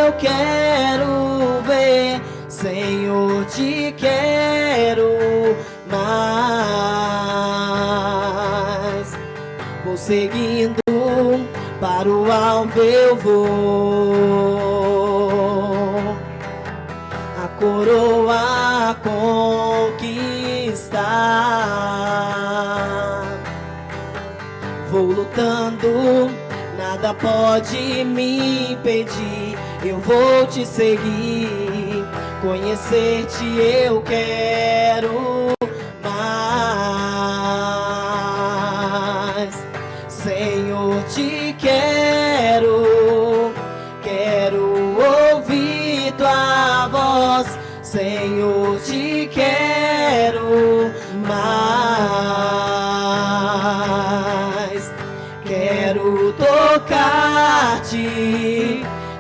eu quero ver. Senhor, te quero mais. Vou seguindo, para o alvo eu vou. A coroa conquistar. Vou lutando, nada pode me impedir. Eu vou te seguir, conhecer-te eu quero mais. Senhor, te quero, quero ouvir tua voz. Senhor, te quero mais. Quero tocar-te,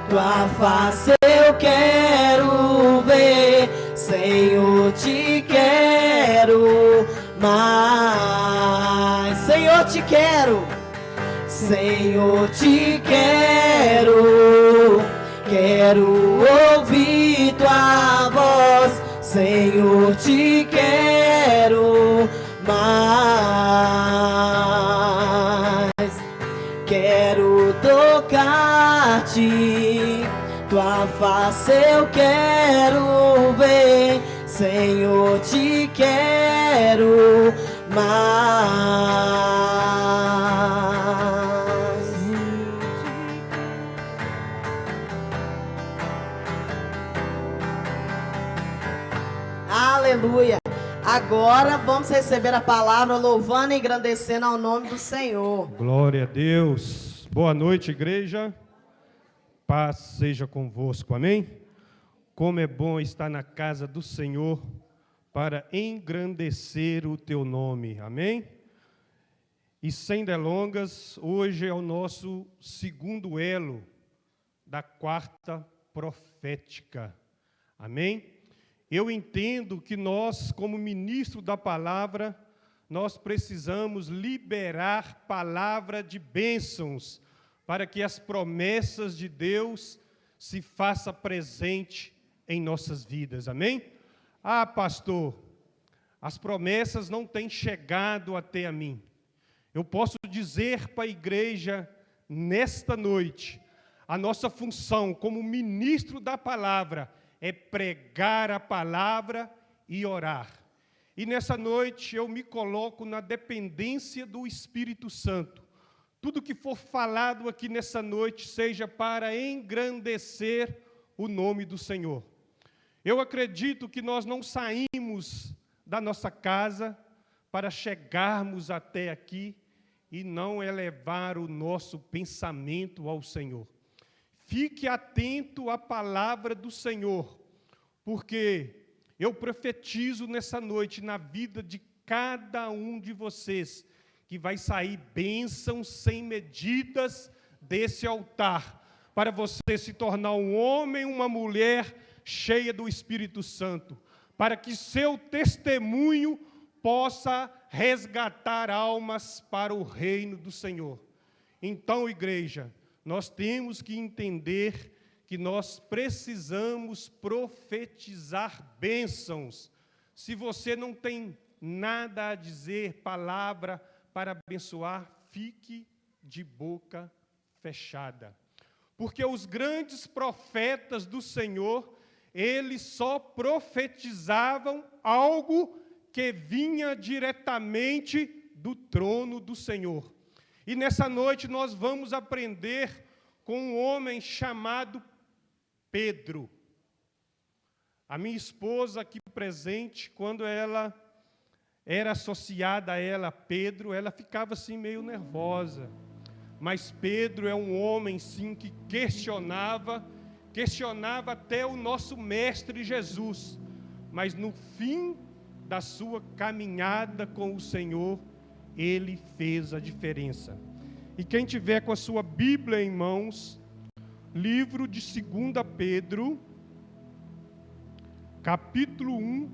tua face eu quero ver. Senhor, te quero mais. Senhor, te quero. Senhor, te quero. Quero ouvir tua voz. Senhor, te quero mais. Quero tocar-te, tua face eu quero ver. Senhor, te quero mais. Aleluia. Agora vamos receber a palavra louvando e engrandecendo ao nome do Senhor. Glória a Deus. Boa noite, igreja. Paz seja convosco, amém? Como é bom estar na casa do Senhor para engrandecer o teu nome, amém? E sem delongas, hoje é o nosso segundo elo da quarta profética, amém? Eu entendo que nós, como ministro da palavra, nós precisamos liberar palavra de bênçãos para que as promessas de Deus se façam presente em nossas vidas, amém? Ah, pastor, as promessas não têm chegado até a mim. Eu posso dizer para a igreja, nesta noite, a nossa função como ministro da palavra é pregar a palavra e orar. E nessa noite eu me coloco na dependência do Espírito Santo. Tudo que for falado aqui nessa noite seja para engrandecer o nome do Senhor. Eu acredito que nós não saímos da nossa casa para chegarmos até aqui e não elevar o nosso pensamento ao Senhor. Fique atento à palavra do Senhor, porque eu profetizo nessa noite na vida de cada um de vocês, que vai sair bênçãos sem medidas desse altar, para você se tornar um homem, uma mulher cheia do Espírito Santo, para que seu testemunho possa resgatar almas para o reino do Senhor. Então, igreja, nós temos que entender que nós precisamos profetizar bênçãos. Se você não tem nada a dizer, palavra para abençoar, fique de boca fechada. Porque os grandes profetas do Senhor, eles só profetizavam algo que vinha diretamente do trono do Senhor. E nessa noite nós vamos aprender com um homem chamado Pedro. A minha esposa aqui presente, quando ela era associada a ela, Pedro, ela ficava assim meio nervosa. Mas Pedro é um homem, sim, que questionava até o nosso mestre Jesus. Mas no fim da sua caminhada com o Senhor, ele fez a diferença. E quem tiver com a sua Bíblia em mãos, livro de 2 Pedro, capítulo 1,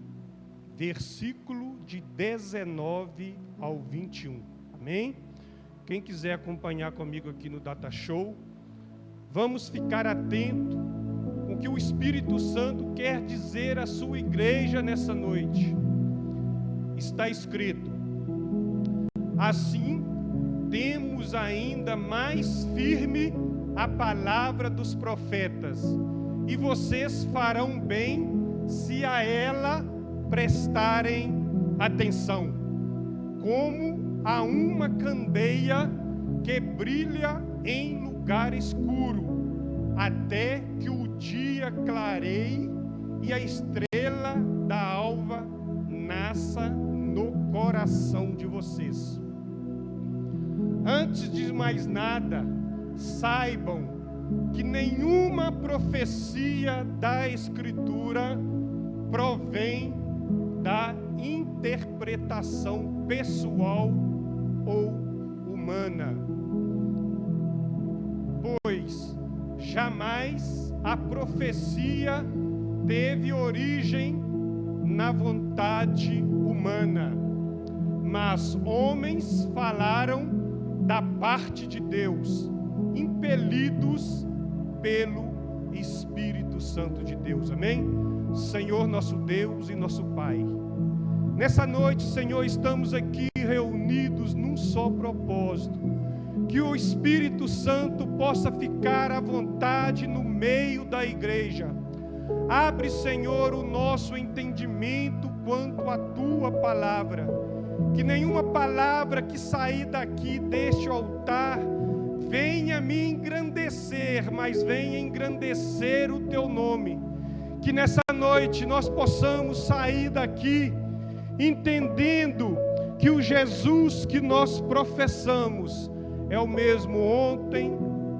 versículo de 19 ao 21. Amém? Quem quiser acompanhar comigo aqui no Data Show, vamos ficar atento que o Espírito Santo quer dizer à sua igreja nessa noite. Está escrito: assim temos ainda mais firme a palavra dos profetas, e vocês farão bem se a ela prestarem atenção, como a uma candeia que brilha em lugar escuro, até que o dia clareie e a estrela da alva nasça no coração de vocês. Antes de mais nada, saibam que nenhuma profecia da Escritura provém da interpretação pessoal ou humana, pois jamais a profecia teve origem na vontade humana, mas homens falaram da parte de Deus, impelidos pelo Espírito Santo de Deus. Amém? Senhor nosso Deus e nosso Pai, nessa noite, Senhor, estamos aqui reunidos num só propósito: que o Espírito Santo possa ficar à vontade no meio da igreja. Abre, Senhor, o nosso entendimento quanto à Tua palavra, que nenhuma palavra que sair daqui deste altar venha me engrandecer, mas venha engrandecer o Teu nome. Que nessa noite nós possamos sair daqui entendendo que o Jesus que nós professamos é o mesmo ontem,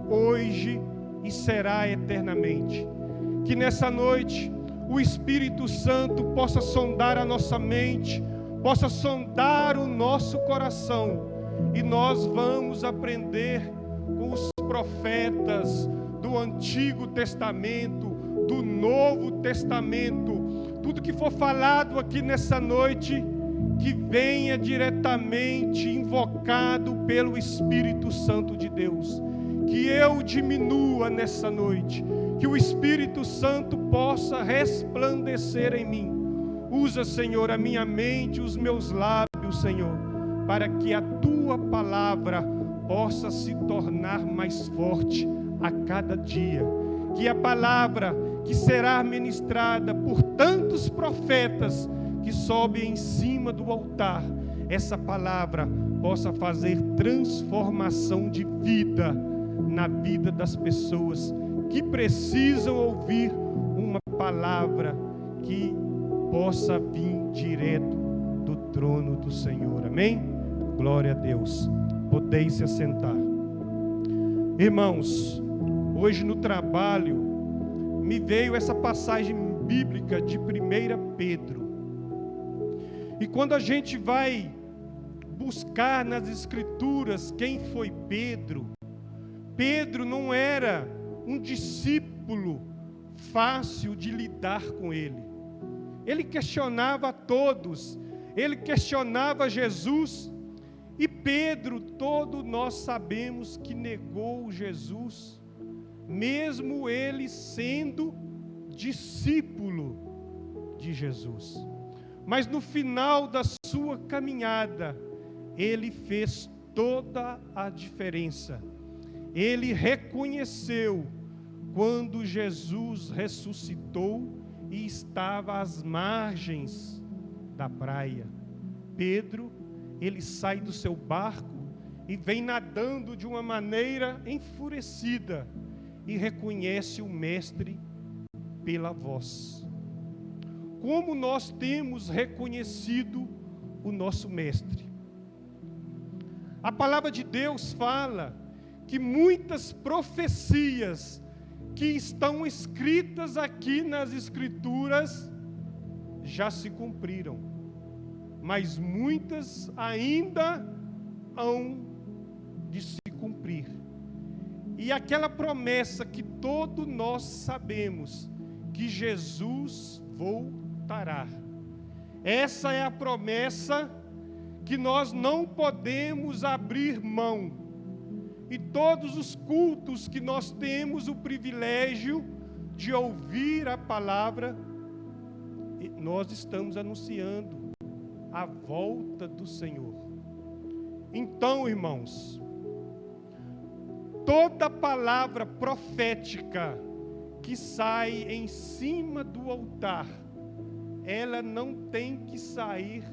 hoje e será eternamente. Que nessa noite o Espírito Santo possa sondar a nossa mente, possa sondar o nosso coração, e nós vamos aprender com os profetas do Antigo Testamento, do Novo Testamento, tudo que for falado aqui nessa noite, que venha diretamente invocado pelo Espírito Santo de Deus. Que eu diminua nessa noite, que o Espírito Santo possa resplandecer em mim. Usa, Senhor, a minha mente, os meus lábios, Senhor, para que a Tua palavra possa se tornar mais forte a cada dia. Que a palavra que será ministrada por tantos profetas que sobem em cima do altar, essa palavra possa fazer transformação de vida na vida das pessoas que precisam ouvir uma palavra que possa vir direto do trono do Senhor. Amém? Glória a Deus. Podeis se assentar. Irmãos, hoje no trabalho me veio essa passagem bíblica de 1 Pedro. E quando a gente vai buscar nas Escrituras quem foi Pedro, Pedro não era um discípulo fácil de lidar com ele. Ele questionava a todos, ele questionava Jesus. E Pedro, todos nós sabemos que negou Jesus, mesmo ele sendo discípulo de Jesus. Mas no final da sua caminhada, ele fez toda a diferença. Ele reconheceu quando Jesus ressuscitou e estava às margens da praia. Pedro, ele sai do seu barco e vem nadando de uma maneira enfurecida e reconhece o Mestre pela voz. Como nós temos reconhecido o nosso Mestre? A palavra de Deus fala que muitas profecias que estão escritas aqui nas Escrituras já se cumpriram, mas muitas ainda hão de se cumprir. E aquela promessa que todos nós sabemos, que Jesus voltará. Essa é a promessa que nós não podemos abrir mão. E todos os cultos que nós temos o privilégio de ouvir a palavra, nós estamos anunciando a volta do Senhor. Então, irmãos, toda palavra profética que sai em cima do altar, ela não tem que sair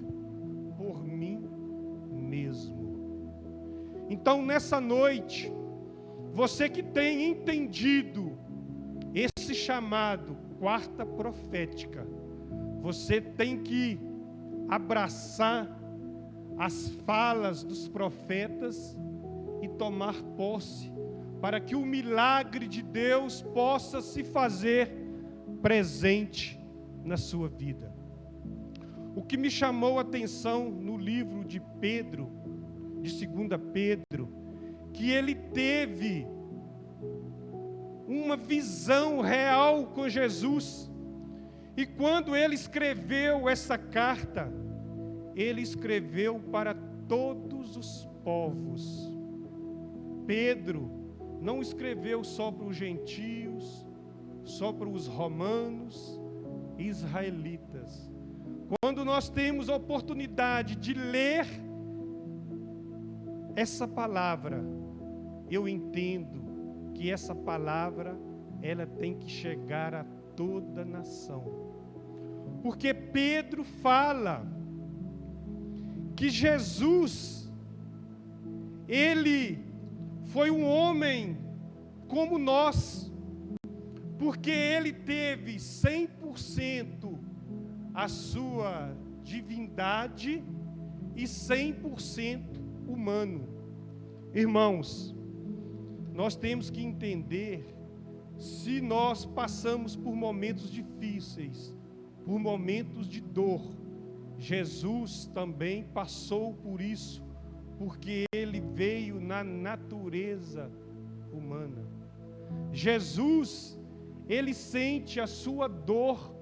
por mim mesmo. Então, nessa noite, você que tem entendido esse chamado, quarta profética, você tem que abraçar as falas dos profetas e tomar posse, para que o milagre de Deus possa se fazer presente na sua vida. O que me chamou a atenção no livro de Pedro, de 2 Pedro, que ele teve uma visão real com Jesus, e quando ele escreveu essa carta, ele escreveu para todos os povos. Pedro não escreveu só para os gentios, só para os romanos, israelitas. Quando nós temos a oportunidade de ler essa palavra, eu entendo que essa palavra, ela tem que chegar a toda a nação. Porque Pedro fala que Jesus, ele foi um homem como nós, porque ele teve 100% a sua divindade e 100% humano. Irmãos, nós temos que entender, se nós passamos por momentos difíceis, por momentos de dor, Jesus também passou por isso, porque ele veio na natureza humana. Jesus, ele sente a sua dor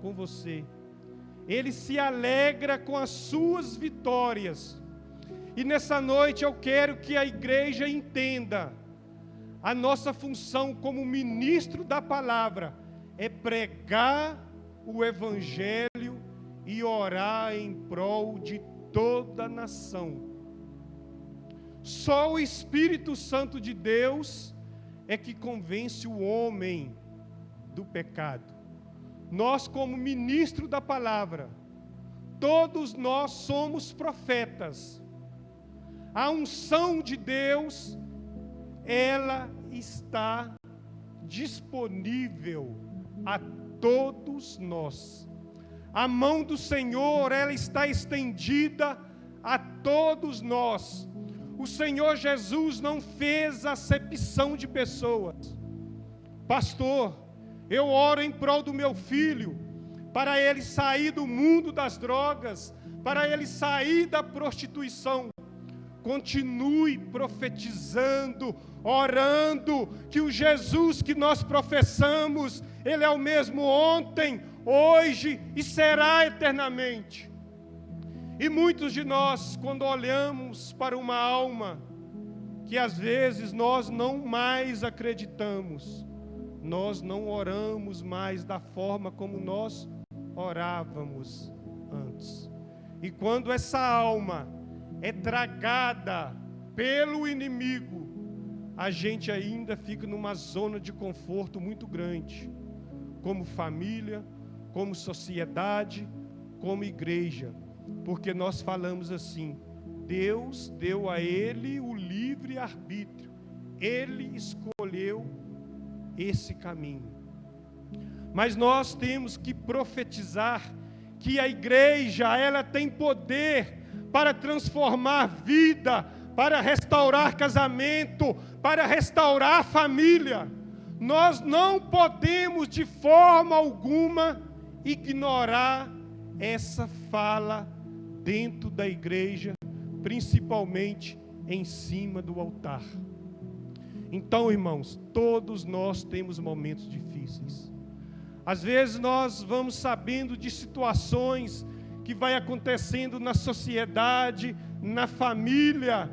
com você, ele se alegra com as suas vitórias. E nessa noite eu quero que a igreja entenda, a nossa função como ministro da palavra é pregar o evangelho e orar em prol de toda a nação. Só o Espírito Santo de Deus é que convence o homem do pecado. Nós, como ministro da palavra, todos nós somos profetas. A unção de Deus, ela está disponível a todos nós. A mão do Senhor, ela está estendida a todos nós. O Senhor Jesus não fez acepção de pessoas. Pastor, eu oro em prol do meu filho, para ele sair do mundo das drogas, para ele sair da prostituição. Continue profetizando, orando, que o Jesus que nós professamos, ele é o mesmo ontem, hoje e será eternamente. E muitos de nós, quando olhamos para uma alma, que às vezes nós não mais acreditamos, nós não oramos mais da forma como nós orávamos antes. E quando essa alma é tragada pelo inimigo, a gente ainda fica numa zona de conforto muito grande, como família, como sociedade, como igreja, porque nós falamos assim: Deus deu a ele o livre arbítrio, ele escolheu esse caminho. Mas nós temos que profetizar que a igreja, ela tem poder para transformar vida, para restaurar casamento, para restaurar família. Nós não podemos de forma alguma ignorar essa fala dentro da igreja, principalmente em cima do altar. Então, irmãos, todos nós temos momentos difíceis. Às vezes nós vamos sabendo de situações que vai acontecendo na sociedade, na família,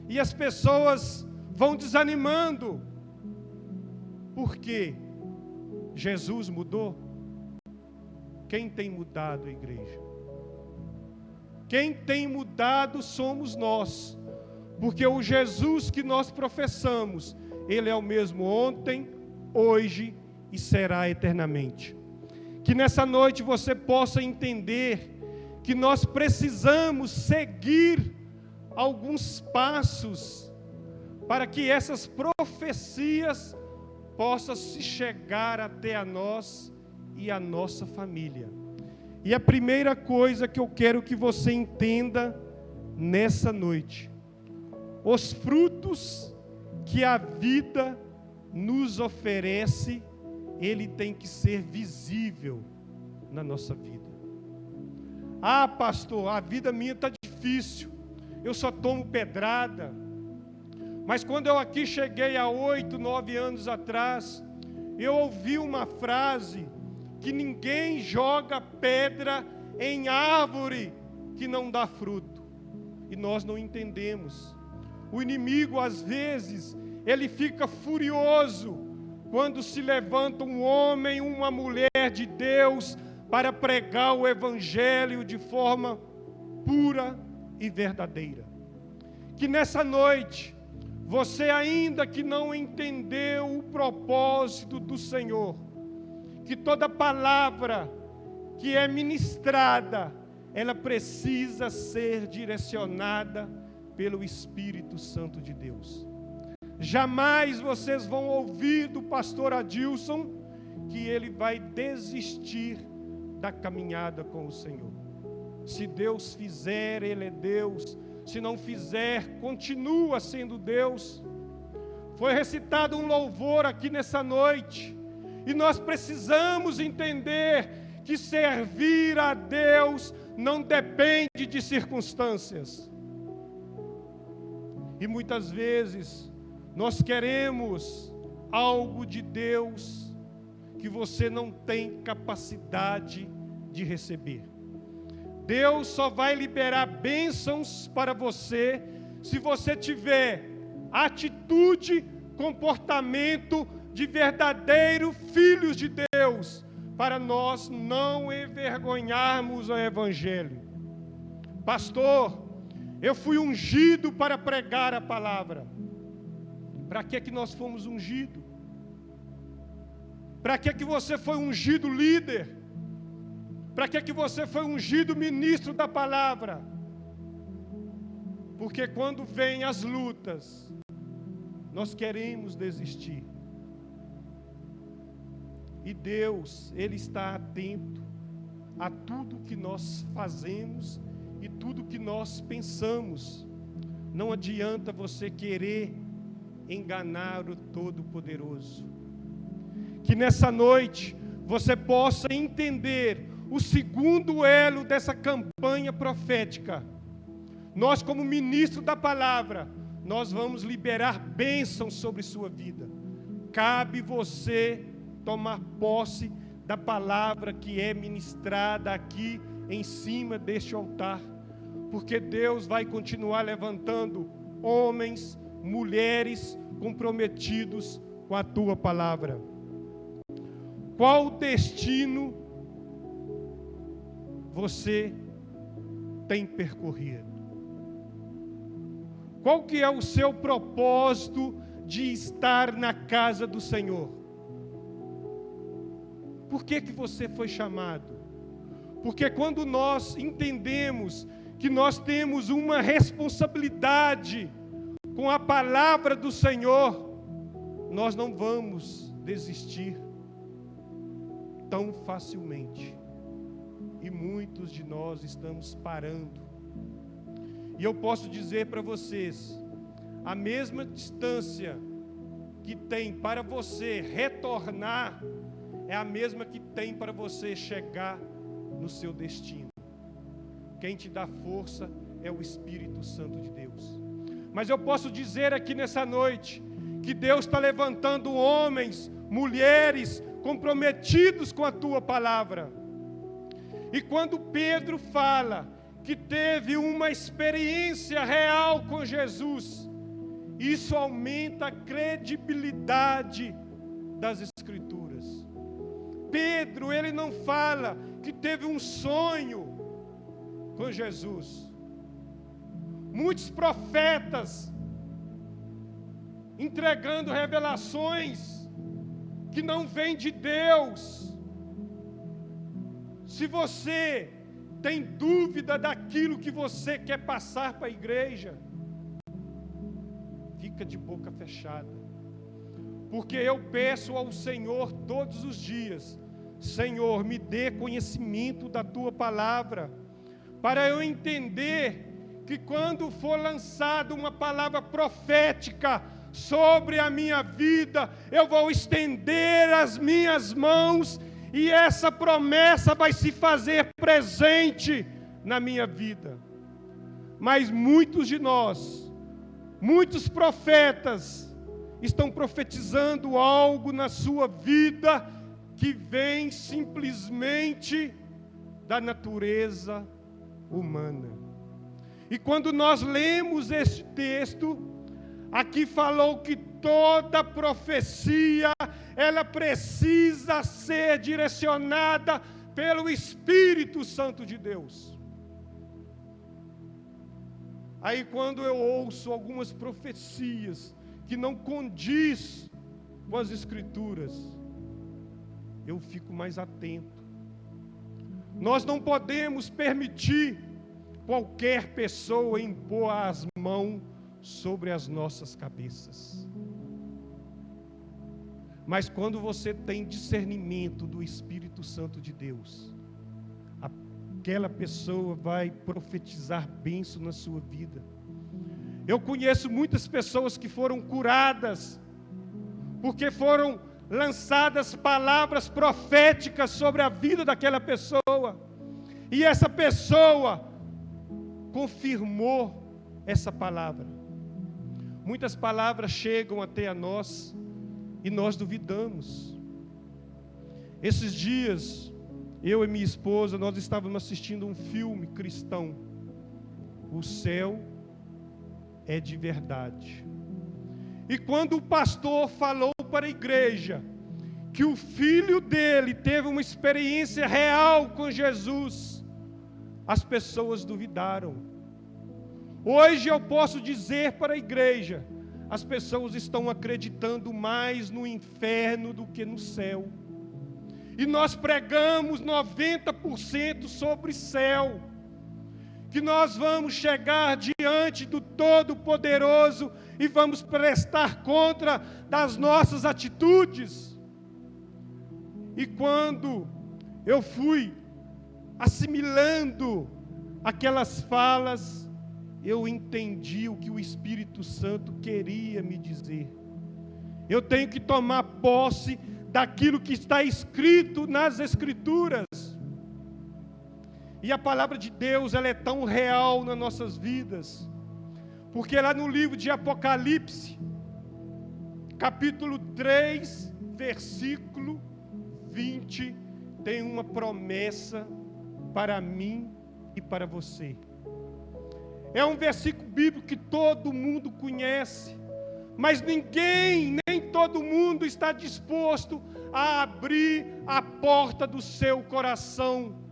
e as pessoas vão desanimando. Por quê? Jesus mudou? Quem tem mudado a igreja? Quem tem mudado somos nós, porque o Jesus que nós professamos, Ele é o mesmo ontem, hoje e será eternamente. Que nessa noite você possa entender que nós precisamos seguir alguns passos para que essas profecias possam se chegar até a nós e a nossa família. E a primeira coisa que eu quero que você entenda nessa noite: os frutos que a vida nos oferece, ele tem que ser visível na nossa vida. Ah, pastor, a vida minha está difícil, eu só tomo pedrada. Mas quando eu aqui cheguei há 8, 9 anos atrás, eu ouvi uma frase que ninguém joga pedra em árvore que não dá fruto. E nós não entendemos. O inimigo, às vezes, ele fica furioso quando se levanta um homem, uma mulher de Deus para pregar o evangelho de forma pura e verdadeira. Que nessa noite, você ainda que não entendeu o propósito do Senhor, que toda palavra que é ministrada, ela precisa ser direcionada pelo Espírito Santo de Deus. Jamais vocês vão ouvir do pastor Adilson que ele vai desistir da caminhada com o Senhor. Se Deus fizer, Ele é Deus. Se não fizer, continua sendo Deus. Foi recitado um louvor aqui nessa noite, e nós precisamos entender que servir a Deus não depende de circunstâncias. E muitas vezes nós queremos algo de Deus que você não tem capacidade de receber. Deus só vai liberar bênçãos para você se você tiver atitude, comportamento de verdadeiro filhos de Deus, para nós não envergonharmos o Evangelho. Pastor, eu fui ungido para pregar a palavra. Para que nós fomos ungidos? Para que você foi ungido líder? Para que você foi ungido ministro da palavra? Porque quando vêm as lutas, nós queremos desistir. E Deus, Ele está atento a tudo que nós fazemos e tudo que nós pensamos. Não adianta você querer enganar o Todo-Poderoso. Que nessa noite você possa entender o segundo elo dessa campanha profética. Nós, como ministro da palavra, nós vamos liberar bênçãos sobre sua vida. Cabe você tomar posse da palavra que é ministrada aqui em cima deste altar, porque Deus vai continuar levantando homens, mulheres comprometidos com a tua palavra. Qual destino você tem percorrido? Qual que é o seu propósito de estar na casa do Senhor? Por que você foi chamado? Porque quando nós entendemos que nós temos uma responsabilidade com a palavra do Senhor, nós não vamos desistir tão facilmente. E muitos de nós estamos parando. E eu posso dizer para vocês, a mesma distância que tem para você retornar, é a mesma que tem para você chegar no seu destino. Quem te dá força é o Espírito Santo de Deus. Mas eu posso dizer aqui nessa noite, que Deus está levantando homens, mulheres, comprometidos com a tua palavra. E quando Pedro fala que teve uma experiência real com Jesus, isso aumenta a credibilidade das Escrituras. Pedro, ele não fala que teve um sonho com Jesus. Muitos profetas entregando revelações que não vêm de Deus. Se você tem dúvida daquilo que você quer passar para a igreja, fica de boca fechada. Porque eu peço ao Senhor todos os dias: Senhor, me dê conhecimento da Tua palavra, para eu entender que quando for lançada uma palavra profética sobre a minha vida, eu vou estender as minhas mãos e essa promessa vai se fazer presente na minha vida. Mas muitos de nós, muitos profetas, estão profetizando algo na sua vida que vem simplesmente da natureza humana. E quando nós lemos este texto, aqui falou que toda profecia, ela precisa ser direcionada pelo Espírito Santo de Deus. Aí quando eu ouço algumas profecias que não condiz com as Escrituras, eu fico mais atento. Nós não podemos permitir qualquer pessoa impor as mãos sobre as nossas cabeças. Mas quando você tem discernimento do Espírito Santo de Deus, aquela pessoa vai profetizar bênção na sua vida. Eu conheço muitas pessoas que foram curadas porque foram lançadas palavras proféticas sobre a vida daquela pessoa, e essa pessoa confirmou essa palavra. Muitas palavras chegam até a nós e nós duvidamos. Esses dias, eu e minha esposa, nós estávamos assistindo um filme cristão, O Céu é de Verdade. E quando o pastor falou para a igreja que o filho dele teve uma experiência real com Jesus, as pessoas duvidaram. Hoje eu posso dizer para a igreja: as pessoas estão acreditando mais no inferno do que no céu. E nós pregamos 90% sobre céu, que nós vamos chegar diante do Todo-Poderoso e vamos prestar conta das nossas atitudes. E quando eu fui assimilando aquelas falas, eu entendi o que o Espírito Santo queria me dizer. Eu tenho que tomar posse daquilo que está escrito nas Escrituras. E a palavra de Deus, ela é tão real nas nossas vidas, porque lá no livro de Apocalipse, capítulo 3, versículo 20, tem uma promessa para mim e para você. É um versículo bíblico que todo mundo conhece, mas ninguém, nem todo mundo está disposto a abrir a porta do seu coração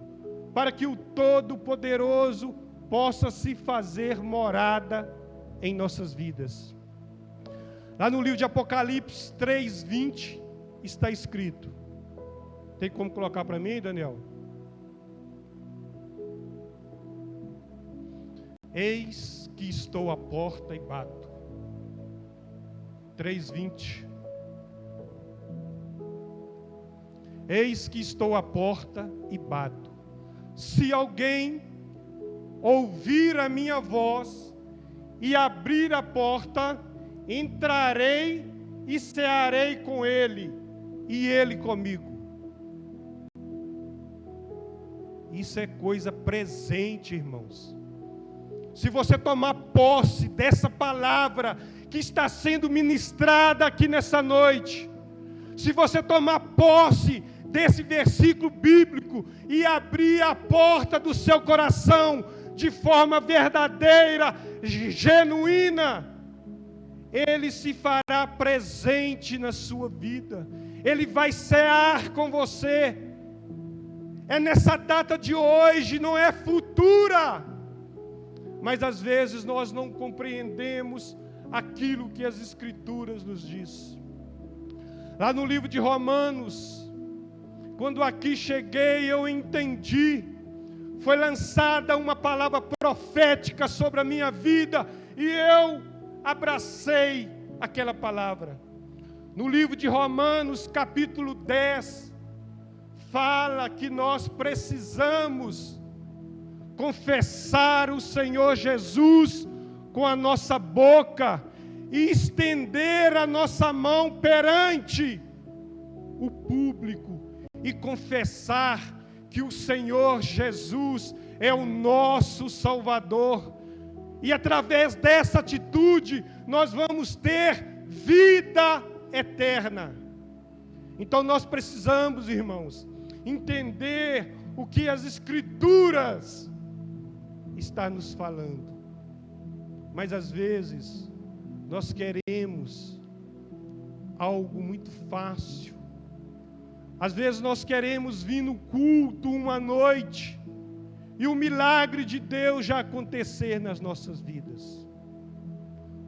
para que o Todo-Poderoso possa se fazer morada em nossas vidas. Lá no livro de Apocalipse 3:20 está escrito. Tem como colocar para mim, Daniel? Eis que estou à porta e bato. 3:20. Eis que estou à porta e bato. Se alguém ouvir a minha voz e abrir a porta, entrarei e cearei com ele, e ele comigo. Isso é coisa presente, irmãos. Se você tomar posse dessa palavra que está sendo ministrada aqui nessa noite, se você tomar posse desse versículo bíblico e abrir a porta do seu coração de forma verdadeira, genuína, Ele se fará presente na sua vida. Ele vai cear com você. É nessa data de hoje, não é futura. Mas às vezes nós não compreendemos aquilo que as Escrituras nos diz. Lá no livro de Romanos, quando aqui cheguei, eu entendi. Foi lançada uma palavra profética sobre a minha vida e eu abracei aquela palavra. No livro de Romanos, capítulo 10, fala que nós precisamos confessar o Senhor Jesus com a nossa boca e estender a nossa mão perante o público e confessar que o Senhor Jesus é o nosso Salvador. E através dessa atitude, nós vamos ter vida eterna. Então nós precisamos, irmãos, entender o que as Escrituras estão nos falando. Mas às vezes, nós queremos algo muito fácil. Às vezes nós queremos vir no culto uma noite e o milagre de Deus já acontecer nas nossas vidas.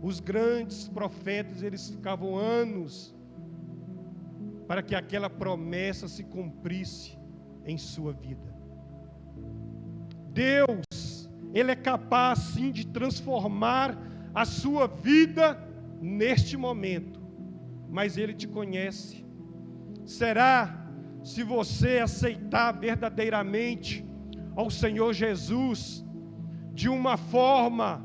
Os grandes profetas, eles ficavam anos para que aquela promessa se cumprisse em sua vida. Deus, Ele é capaz sim de transformar a sua vida neste momento, mas Ele te conhece. Será se você aceitar verdadeiramente ao Senhor Jesus de uma forma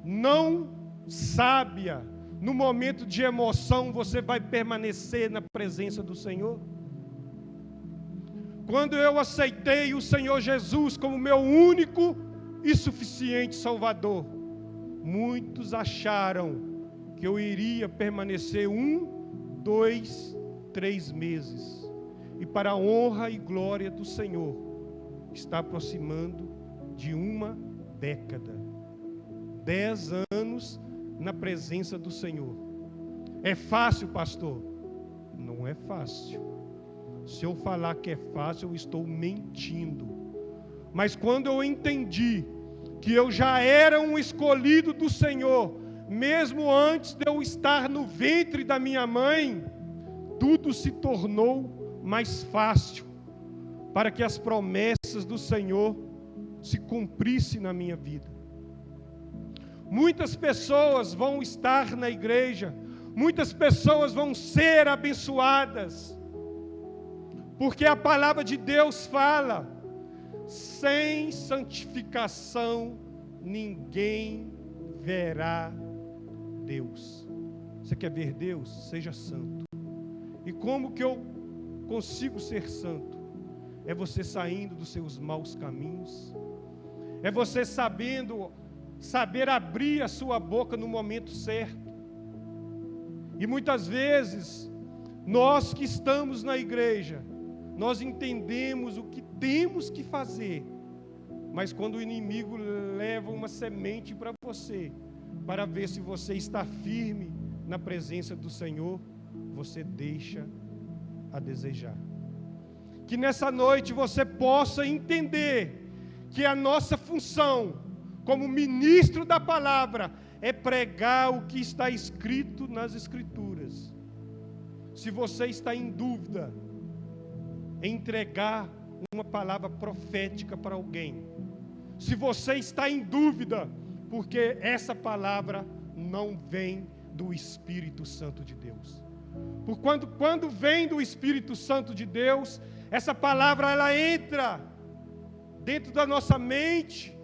não sábia, no momento de emoção, você vai permanecer na presença do Senhor? Quando eu aceitei o Senhor Jesus como meu único e suficiente Salvador, muitos acharam que eu iria permanecer 1, 2, 3 meses. E para a honra e glória do Senhor, está aproximando de 1 década. 10 anos na presença do Senhor. É fácil, pastor? Não é fácil. Se eu falar que é fácil, eu estou mentindo. Mas quando eu entendi que eu já era um escolhido do Senhor, mesmo antes de eu estar no ventre da minha mãe, tudo se tornou mais fácil para que as promessas do Senhor se cumprissem na minha vida. Muitas pessoas vão estar na igreja, muitas pessoas vão ser abençoadas, porque a palavra de Deus fala: sem santificação ninguém verá Deus. Você quer ver Deus? Seja santo. E como que eu consigo ser santo? É você saindo dos seus maus caminhos, é você saber abrir a sua boca no momento certo. E muitas vezes, nós que estamos na igreja, nós entendemos o que temos que fazer, mas quando o inimigo leva uma semente para você, para ver se você está firme na presença do Senhor, você deixa a desejar. Que nessa noite você possa entender que a nossa função como ministro da palavra é pregar o que está escrito nas Escrituras. Se você está em dúvida em entregar uma palavra profética para alguém, se você está em dúvida, porque essa palavra não vem do Espírito Santo de Deus. Por quando vem do Espírito Santo de Deus, essa palavra ela entra dentro da nossa mente,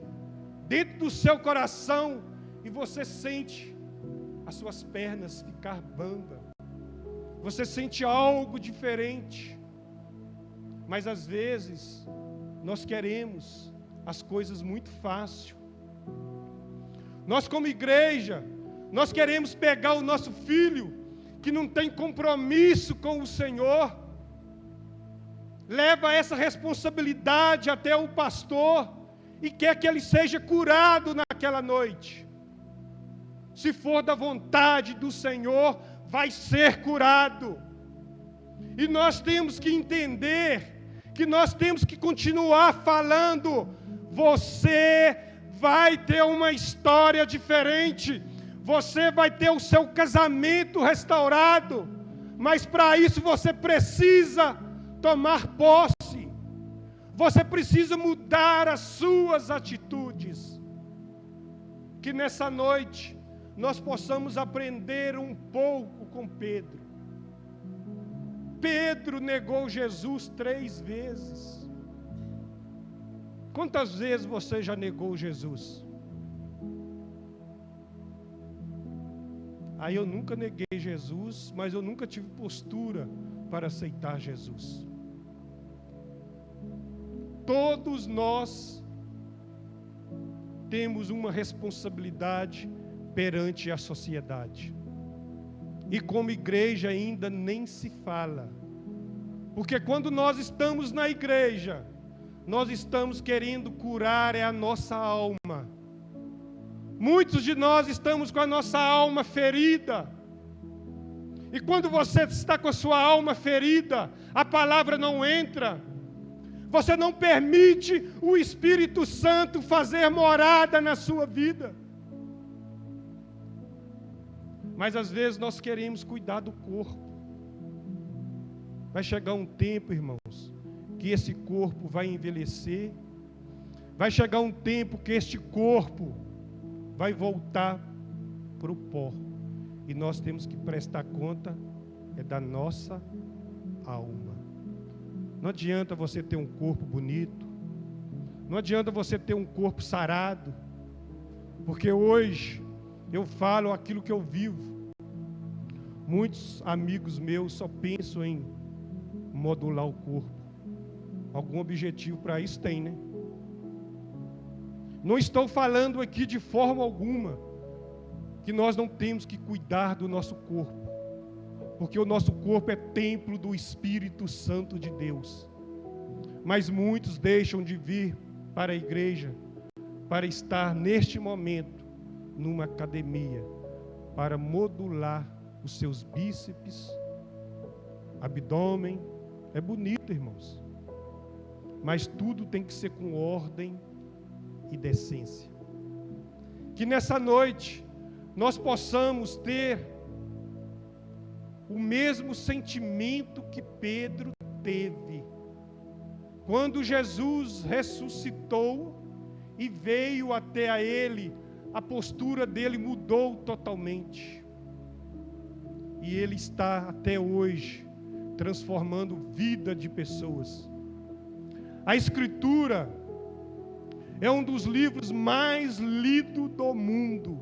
dentro do seu coração, e você sente as suas pernas ficar bamba, você sente algo diferente. Mas às vezes nós queremos as coisas muito fácil. Nós como igreja, nós queremos pegar o nosso filho que não tem compromisso com o Senhor, leva essa responsabilidade até o pastor e quer que ele seja curado naquela noite. Se for da vontade do Senhor, vai ser curado. E nós temos que entender que nós temos que continuar falando. Você vai ter uma história diferente. Você vai ter o seu casamento restaurado. Mas para isso você precisa tomar posse. Você precisa mudar as suas atitudes. Que nessa noite nós possamos aprender um pouco com Pedro. Pedro negou Jesus 3 vezes. Quantas vezes você já negou Jesus? Aí eu nunca neguei Jesus, mas eu nunca tive postura para aceitar Jesus. Todos nós temos uma responsabilidade perante a sociedade. E como igreja ainda nem se fala. Porque quando nós estamos na igreja, nós estamos querendo curar a nossa alma. Muitos de nós estamos com a nossa alma ferida. E quando você está com a sua alma ferida, a palavra não entra. Você não permite o Espírito Santo fazer morada na sua vida. Mas às vezes nós queremos cuidar do corpo. Vai chegar um tempo, irmãos, que esse corpo vai envelhecer. Vai chegar um tempo que este corpo vai voltar para o pó. E nós temos que prestar conta da nossa alma. Não adianta você ter um corpo bonito. Não adianta você ter um corpo sarado. Porque hoje eu falo aquilo que eu vivo. Muitos amigos meus só pensam em modular o corpo. Algum objetivo para isso tem, né? Não estou falando aqui de forma alguma que nós não temos que cuidar do nosso corpo. Porque o nosso corpo é templo do Espírito Santo de Deus. Mas muitos deixam de vir para a igreja para estar neste momento numa academia, para modular os seus bíceps, abdômen. É bonito, irmãos. Mas tudo tem que ser com ordem e decência. Que nessa noite nós possamos ter o mesmo sentimento que Pedro teve quando Jesus ressuscitou e veio até a ele. A postura dele mudou totalmente e ele está até hoje transformando vida de pessoas. A Escritura é um dos livros mais lidos do mundo.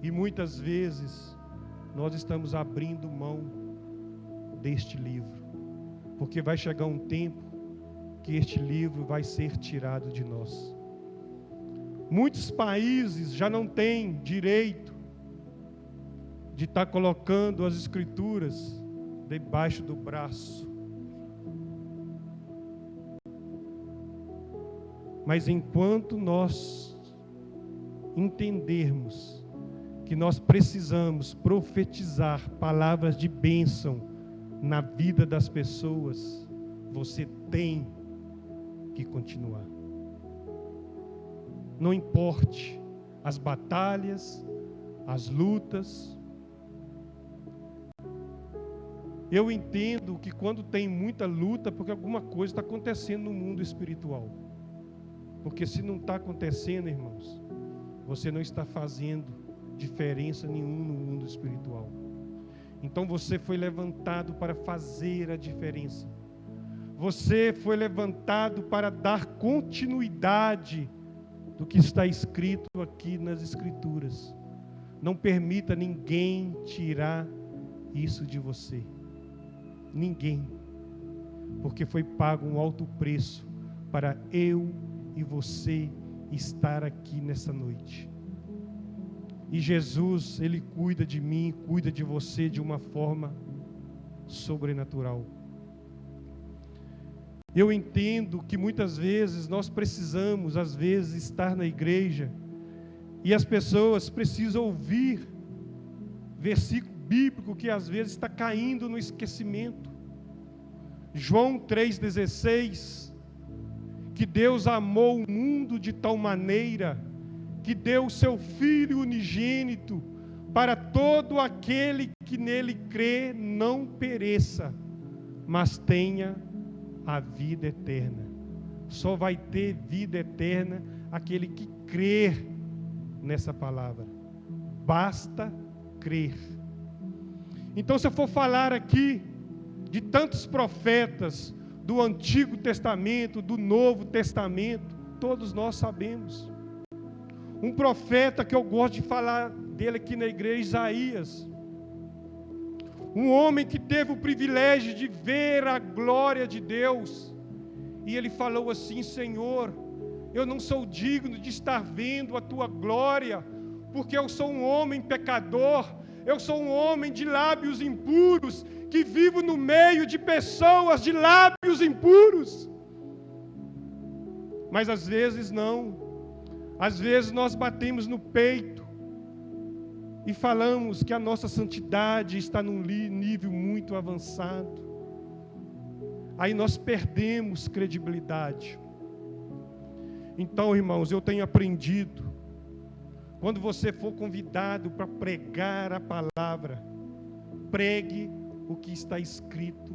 E muitas vezes nós estamos abrindo mão deste livro, porque vai chegar um tempo que este livro vai ser tirado de nós. Muitos países já não têm direito de estar colocando as Escrituras debaixo do braço. Mas enquanto nós entendermos que nós precisamos profetizar palavras de bênção na vida das pessoas, você tem que continuar. Não importe as batalhas, as lutas. Eu entendo que quando tem muita luta, porque alguma coisa está acontecendo no mundo espiritual. Porque se não está acontecendo, irmãos, você não está fazendo diferença nenhuma no mundo espiritual. Então você foi levantado para fazer a diferença. Você foi levantado para dar continuidade do que está escrito aqui nas Escrituras. Não permita ninguém tirar isso de você. Ninguém. Porque foi pago um alto preço para eu e você estar aqui nessa noite. E Jesus, Ele cuida de mim, cuida de você de uma forma sobrenatural. Eu entendo que muitas vezes nós precisamos, às vezes, estar na igreja e as pessoas precisam ouvir versículo bíblico que às vezes está caindo no esquecimento. João 3,16, que Deus amou o mundo de tal maneira que deu o seu Filho unigênito para todo aquele que nele crê não pereça, mas tenha a vida eterna. Só vai ter vida eterna aquele que crer nessa palavra. Basta crer. Então, se eu for falar aqui de tantos profetas do Antigo Testamento, do Novo Testamento, todos nós sabemos. Um profeta que eu gosto de falar dele aqui na igreja, Isaías. Um homem que teve o privilégio de ver a glória de Deus. E ele falou assim: Senhor, eu não sou digno de estar vendo a tua glória, porque eu sou um homem pecador, eu sou um homem de lábios impuros, que vivo no meio de pessoas de lábios impuros. Mas às vezes não. Às vezes nós batemos no peito e falamos que a nossa santidade está num nível muito avançado. Aí nós perdemos credibilidade. Então, irmãos, eu tenho aprendido, quando você for convidado para pregar a palavra, pregue o que está escrito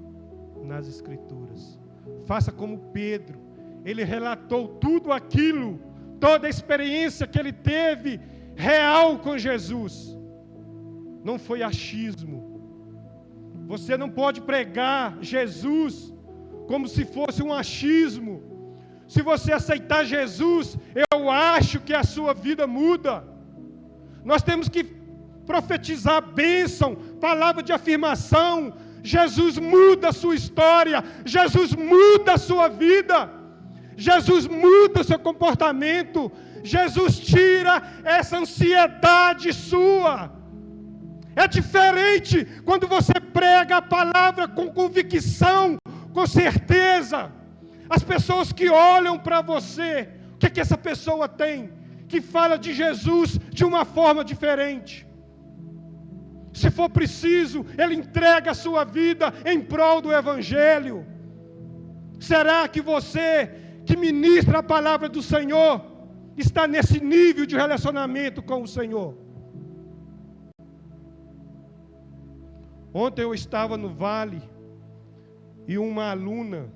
nas Escrituras. Faça como Pedro. Ele relatou tudo aquilo, toda a experiência que ele teve real com Jesus. Não foi achismo. Você não pode pregar Jesus como se fosse um achismo. Se você aceitar Jesus, eu acho que a sua vida muda. Nós temos que profetizar bênção, palavra de afirmação. Jesus muda a sua história, Jesus muda a sua vida, Jesus muda o seu comportamento, Jesus tira essa ansiedade sua. É diferente quando você prega a palavra com convicção, com certeza. As pessoas que olham para você, o que é que essa pessoa tem? Que fala de Jesus de uma forma diferente. Se for preciso, ele entrega a sua vida em prol do Evangelho. Será que você, que ministra a palavra do Senhor, está nesse nível de relacionamento com o Senhor? Ontem eu estava no Vale e uma aluna,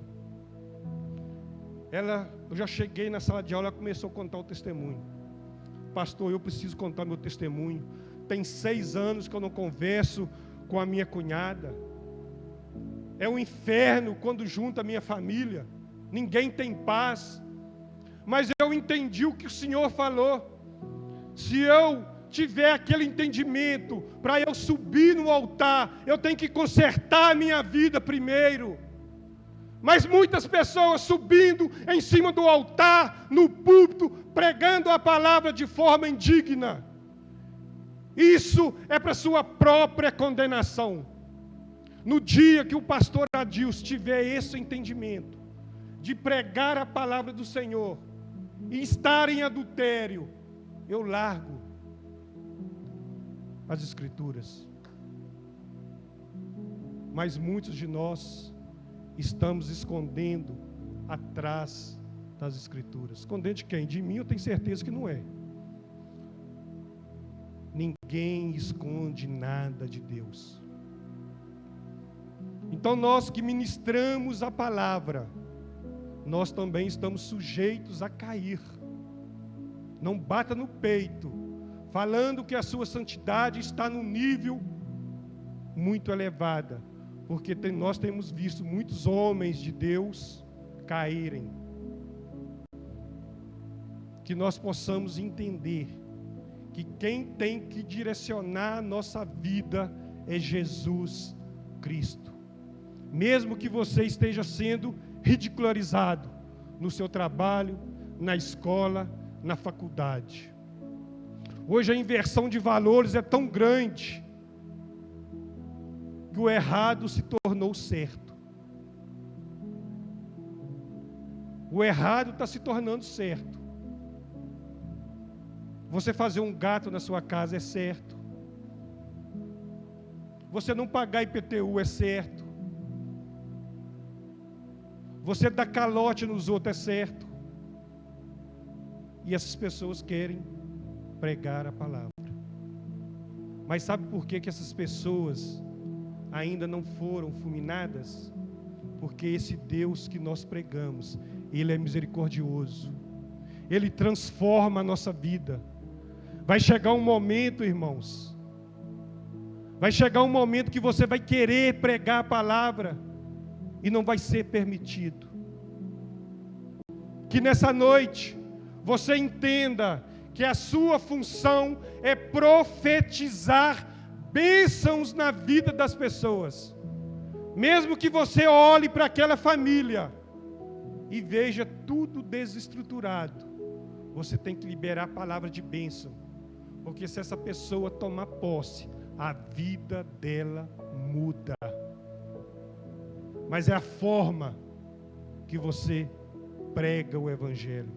eu já cheguei na sala de aula, ela começou a contar o testemunho. Pastor, eu preciso contar meu testemunho. Tem 6 anos que eu não converso com a minha cunhada. É um inferno quando junta a minha família. Ninguém tem paz. Mas eu entendi o que o Senhor falou. Se eu tiver aquele entendimento, para eu subir no altar, eu tenho que consertar a minha vida primeiro. Mas muitas pessoas subindo em cima do altar, no púlpito, pregando a palavra de forma indigna. Isso é para sua própria condenação. No dia que o pastor Adilson tiver esse entendimento, de pregar a palavra do Senhor, e estar em adultério, eu largo as Escrituras. Mas muitos de nós estamos escondendo atrás das Escrituras. Escondendo de quem? De mim eu tenho certeza que não é. Ninguém esconde nada de Deus. Então nós que ministramos a palavra, nós também estamos sujeitos a cair. Não bata no peito, falando que a sua santidade está num nível muito elevada, porque nós temos visto muitos homens de Deus caírem. Que nós possamos entender que quem tem que direcionar a nossa vida é Jesus Cristo. Mesmo que você esteja sendo ridicularizado no seu trabalho, na escola, na faculdade. Hoje a inversão de valores é tão grande que o errado se tornou certo. O errado está se tornando certo. Você fazer um gato na sua casa é certo. você não pagar IPTU é certo. Você dar calote nos outros é certo. E essas pessoas querem pregar a palavra. Mas sabe por que essas pessoas ainda não foram fulminadas? Porque esse Deus que nós pregamos, Ele é misericordioso. Ele transforma a nossa vida. Vai chegar um momento, irmãos, vai chegar um momento que você vai querer pregar a palavra e não vai ser permitido. Que nessa noite você entenda que a sua função é profetizar bênçãos na vida das pessoas. Mesmo que você olhe para aquela família e veja tudo desestruturado, você tem que liberar a palavra de bênção. Porque se essa pessoa tomar posse, a vida dela muda. Mas é a forma que você prega o Evangelho.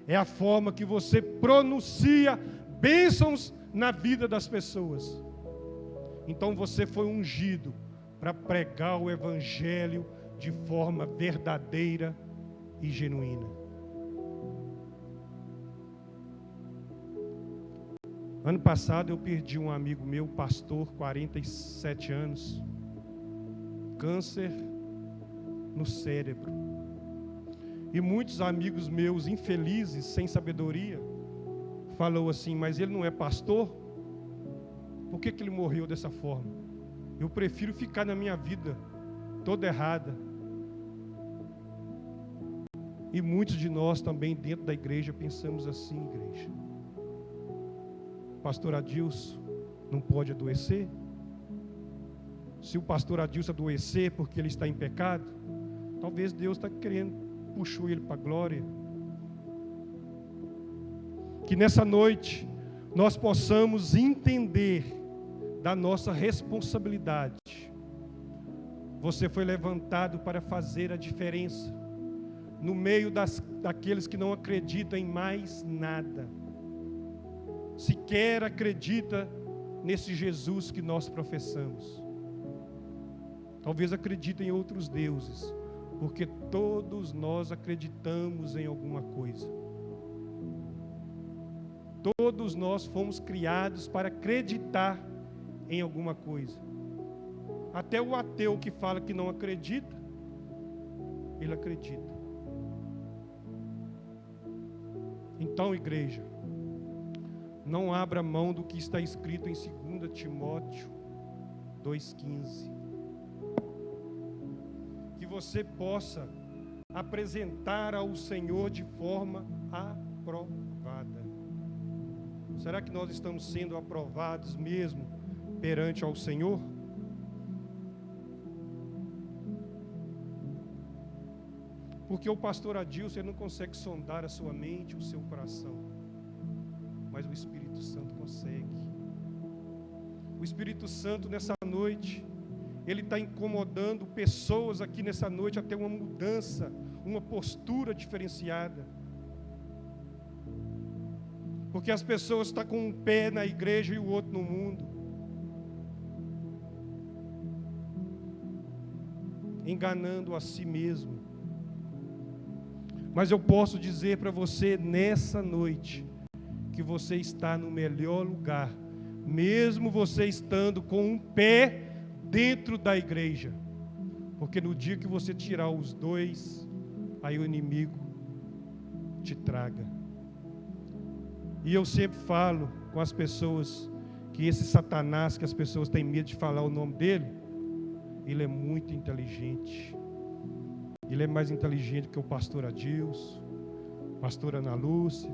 É a forma que você pronuncia bênçãos na vida das pessoas. Então você foi ungido para pregar o Evangelho de forma verdadeira e genuína. Ano passado eu perdi um amigo meu, pastor, 47 anos, câncer no cérebro. E muitos amigos meus, infelizes, sem sabedoria, falou assim, mas ele não é pastor? Por que ele morreu dessa forma? Eu prefiro ficar na minha vida toda errada. E muitos de nós também dentro da igreja pensamos assim, igreja. Pastor Adilson não pode adoecer? Se o pastor Adilson adoecer porque ele está em pecado, talvez Deus está querendo puxar ele para a glória. Que nessa noite nós possamos entender da nossa responsabilidade. Você foi levantado para fazer a diferença no meio daqueles que não acreditam em mais nada. Sequer acredita nesse Jesus que nós professamos. Talvez acreditem em outros deuses, porque todos nós acreditamos em alguma coisa. Todos nós fomos criados para acreditar em alguma coisa. Até o ateu que fala que não acredita, ele acredita. Então, igreja, não abra mão do que está escrito em 2 Timóteo 2,15. Que você possa apresentar ao Senhor de forma aprovada. Será que nós estamos sendo aprovados mesmo perante ao Senhor? Porque o pastor Adilson ele não consegue sondar a sua mente, o seu coração. Mas o Espírito Santo consegue. O Espírito Santo nessa noite, ele está incomodando pessoas aqui nessa noite a ter uma mudança, uma postura diferenciada. Porque as pessoas estão com um pé na igreja e o outro no mundo. Enganando a si mesmo. Mas eu posso dizer para você nessa noite, que você está no melhor lugar, mesmo você estando com um pé dentro da igreja, porque no dia que você tirar os dois, aí o inimigo te traga. E eu sempre falo com as pessoas, que esse Satanás, que as pessoas têm medo de falar o nome dele, ele é muito inteligente. Ele é mais inteligente que o pastor Adilson, pastora Ana Lúcia,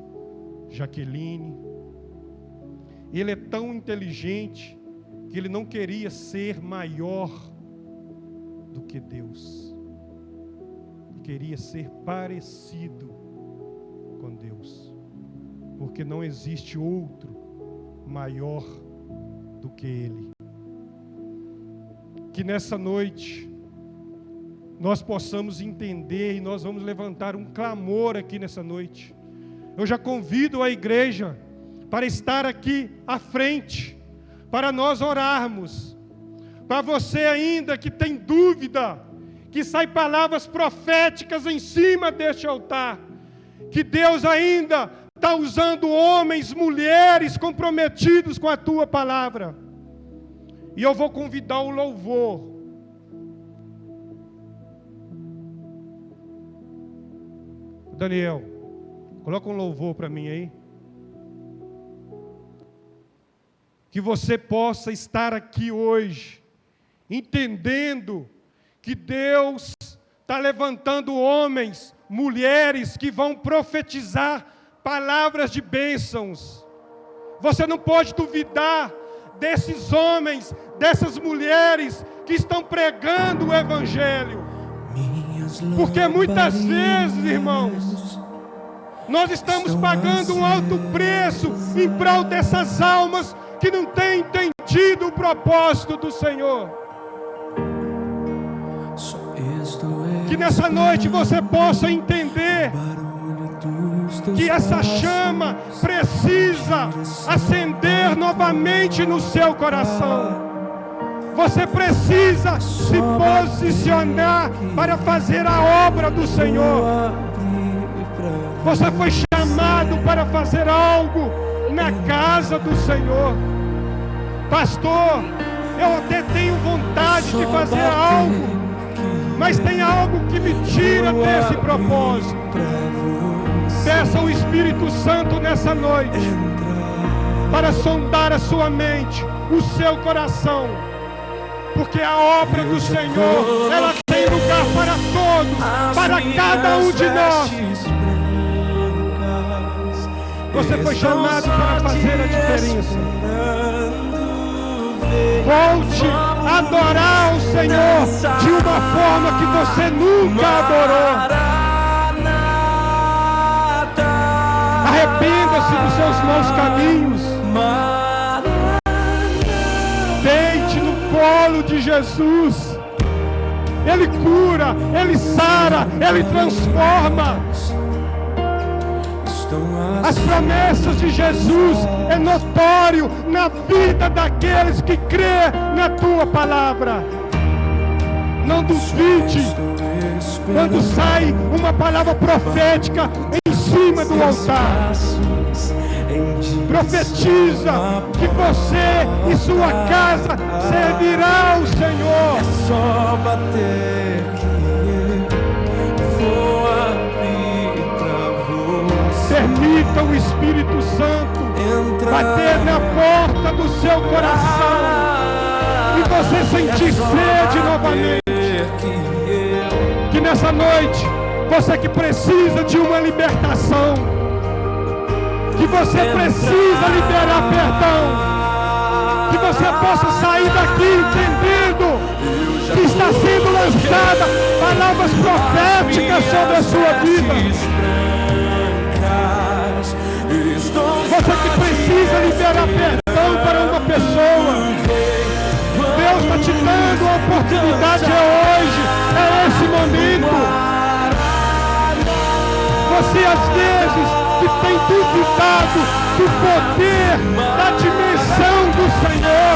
Jaqueline. Ele é tão inteligente que ele não queria ser maior do que Deus. Ele queria ser parecido com Deus, porque não existe outro maior do que Ele. Que nessa noite nós possamos entender, e nós vamos levantar um clamor aqui nessa noite. Eu já convido a igreja para estar aqui à frente, para nós orarmos, Para você ainda que tem dúvida, que sai palavras proféticas em cima deste altar, que Deus ainda está usando homens, mulheres comprometidos com a tua palavra. E eu vou convidar o louvor. Daniel, coloca um louvor para mim aí. Que você possa estar aqui hoje, entendendo que Deus está levantando homens, mulheres que vão profetizar palavras de bênçãos. Você não pode duvidar desses homens, dessas mulheres que estão pregando o Evangelho. Porque muitas vezes, irmãos, nós estamos pagando um alto preço em prol dessas almas que não têm entendido o propósito do Senhor. Que nessa noite você possa entender que essa chama precisa acender novamente no seu coração. Você precisa se posicionar para fazer a obra do Senhor. Você foi chamado para fazer algo na casa do Senhor. Pastor, eu até tenho vontade de fazer algo, mas tem algo que me tira desse propósito. Peça ao Espírito Santo nessa noite para sondar a sua mente, o seu coração, porque a obra do Senhor, ela tem lugar para todos, para cada um de nós. Você foi chamado para fazer a diferença. Volte a adorar o Senhor de uma forma que você nunca adorou. Arrependa-se dos seus maus caminhos. Deite no colo de Jesus. Ele cura, Ele sara, Ele transforma. As promessas de Jesus é notório na vida daqueles que crê na tua palavra. Não duvide quando sai uma palavra profética em cima do altar. Profetiza que você e sua casa servirá ao Senhor. É só bater que vou abrir pra você. Permita o Espírito Santo bater na porta do seu coração e você sentir sede novamente. Que nessa noite, você que precisa de uma libertação, que você precisa liberar perdão, que você possa sair daqui entendendo que está sendo lançada palavras proféticas sobre a sua vida. Você que precisa liberar perdão para uma pessoa, Deus está te dando a oportunidade hoje, é esse momento. Você às vezes que tem duvidado do poder, da dimensão do Senhor,